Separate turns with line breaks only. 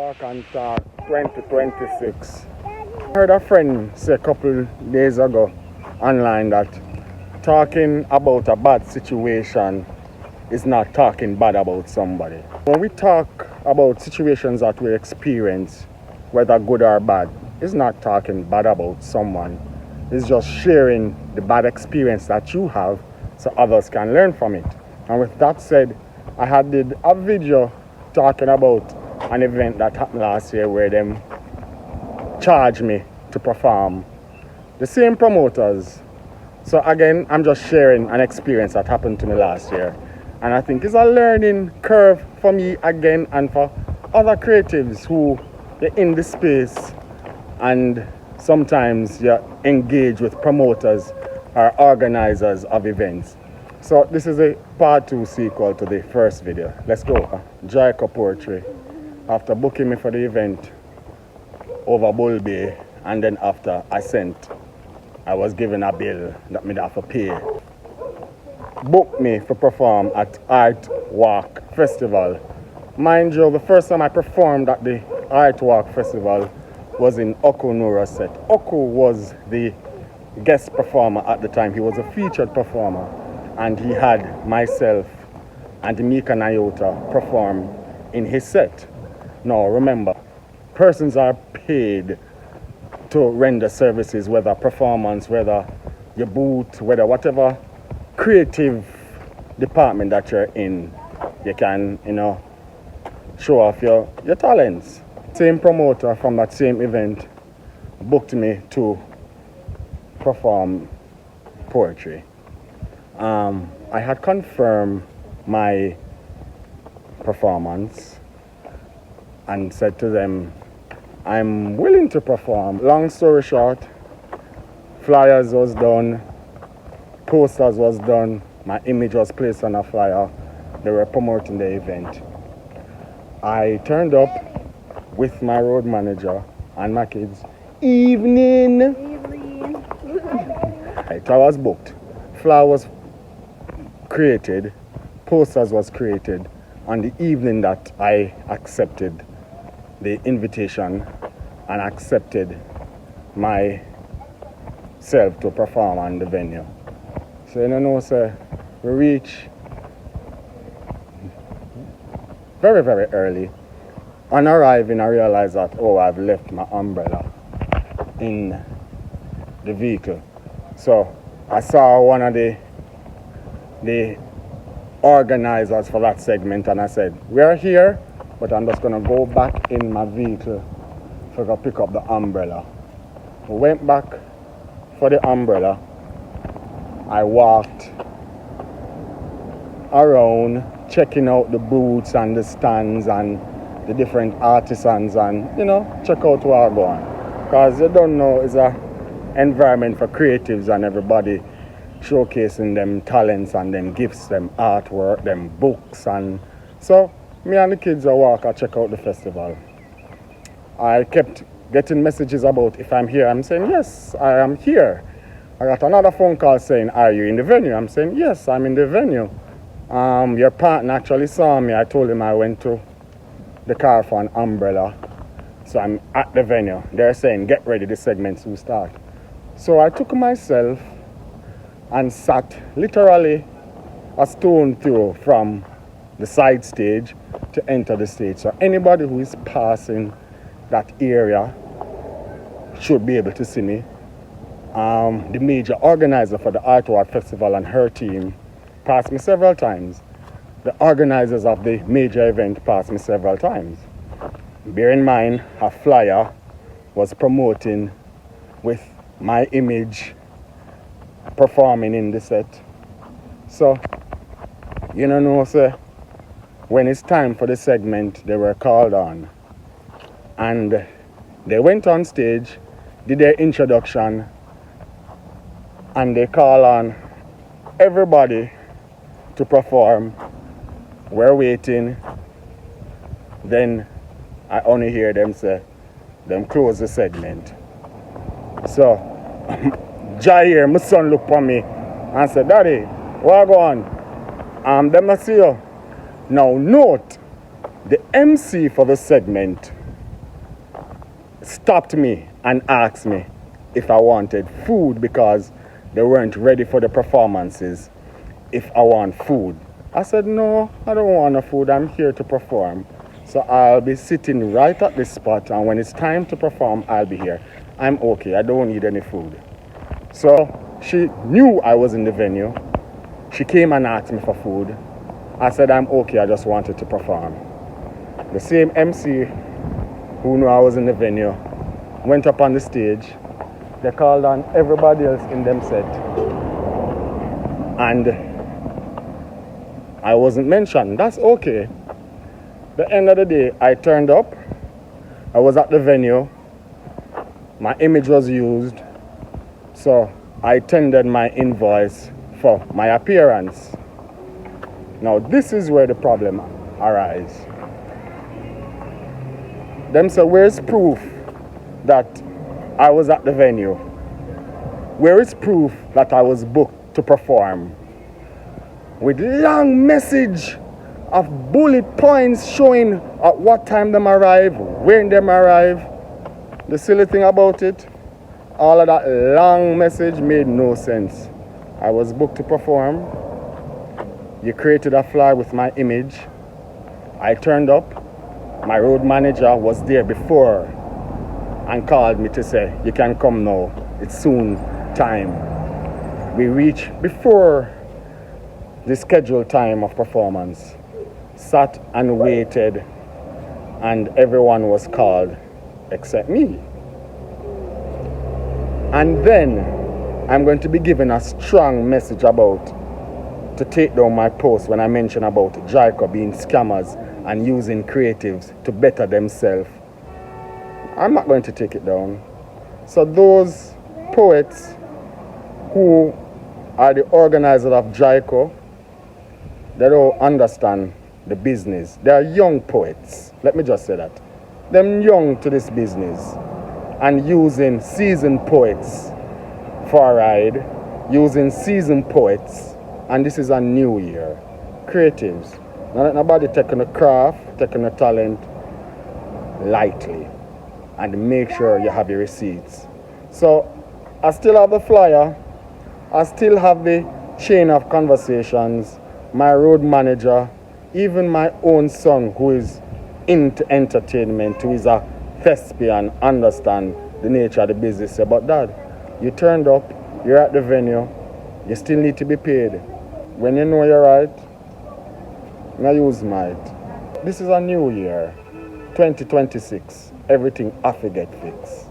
Walk and Talk 2026. I heard a friend say a couple days ago online that talking about a bad situation is not talking bad about somebody. When we talk about situations that we experience, whether good or bad, it's not talking bad about someone. It's just sharing the bad experience that you have so others can learn from it. And with that said, I did a video talking about an event that happened last year where them charged me to perform. The same promoters. So again, I'm just sharing an experience that happened to me last year. And I think it's a learning curve for me again and for other creatives who are in the space and sometimes you engage with promoters or organizers of events. So this is a part 2 sequel to the first video. Let's go. Jaiku Poetry. After booking me for the event over Bull Bay, and then after I was given a bill that me have to pay. Booked me to perform at Art Walk Festival. Mind you, the first time I performed at the Art Walk Festival was in Oku Nura's set. Oku was the guest performer at the time. He was a featured performer, and he had myself and Mika Nayota perform in his set. Now remember, persons are paid to render services, whether performance, whether your booth, whether whatever creative department that you're in, you can, show off your talents. Same promoter from that same event booked me to perform poetry. I had confirmed my performance and said to them, I'm willing to perform. Long story short, flyers was done, posters was done, my image was placed on a flyer. They were promoting the event. I turned up with my road manager and my kids. Evening. Right, I was booked. Flyer was created, posters was created on the evening that I accepted the invitation and accepted myself to perform on the venue. So sir, we reach very, very early. On arriving, I realized that, I've left my umbrella in the vehicle. So I saw one of the organizers for that segment and I said, we are here, but I'm just gonna go back in my vehicle to pick up the umbrella. We went back for the umbrella. I walked around checking out the booths and the stands and the different artisans and, check out where I'm going. Because you don't know, it's an environment for creatives and everybody showcasing them talents and them gifts, them artwork, them books. And so me and the kids I check out the festival. I kept getting messages about if I'm here. I'm saying, yes, I am here. I got another phone call saying, are you in the venue? I'm saying, yes, I'm in the venue. Your partner actually saw me. I told him I went to the car for an umbrella. So I'm at the venue. They're saying, get ready, the segments will start. So I took myself and sat literally a stone throw from the side stage to enter the stage. So anybody who is passing that area should be able to see me. The major organizer for the Art Walk Festival and her team passed me several times. The organizers of the major event passed me several times. Bear in mind, a flyer was promoting with my image performing in the set. So, sir, when it's time for the segment, they were called on. And they went on stage, did their introduction, and they call on everybody to perform. We're waiting. Then I only hear them say, them close the segment. So, Jai here, my son looked for me and said, Daddy, what go on? Them not see you. Now note, the MC for the segment stopped me and asked me if I wanted food because they weren't ready for the performances. If I want food, I said, no, I don't want no food. I'm here to perform. So I'll be sitting right at this spot, and when it's time to perform, I'll be here. I'm okay. I don't need any food. So she knew I was in the venue. She came and asked me for food. I said, I'm okay. I just wanted to perform. The same MC who knew I was in the venue went up on the stage. They called on everybody else in them set. And I wasn't mentioned. That's okay. The end of the day, I turned up. I was at the venue. My image was used. So I tendered my invoice for my appearance. Now this is where the problem arises. Them say, where's proof that I was at the venue? Where is proof that I was booked to perform? With long message of bullet points showing at what time them arrive, when them arrive. The silly thing about it, all of that long message made no sense. I was booked to perform. You created a flyer with my image. I turned up. My road manager was there before and called me to say, you can come now. It's soon time. We reached before the scheduled time of performance. Sat and waited, and everyone was called except me. And then I'm going to be giving a strong message about to take down my post when I mention about Jaiku being scammers and using creatives to better themselves. I'm not going to take it down. So those poets who are the organizers of Jaiku, they don't understand the business. They are young poets. Let me just say that. Them young to this business and using seasoned poets for a ride, using seasoned poets, and this is a new year. Creatives. Not let nobody taking the craft, taking the talent lightly, and make sure you have your receipts. So I still have the flyer. I still have the chain of conversations. My road manager, even my own son who is into entertainment, who is a thespian, understand the nature of the business. Say, but Dad, you turned up, you're at the venue, you still need to be paid. When you know you're right, now use might. This is a new year, 2026. Everything have to get fixed.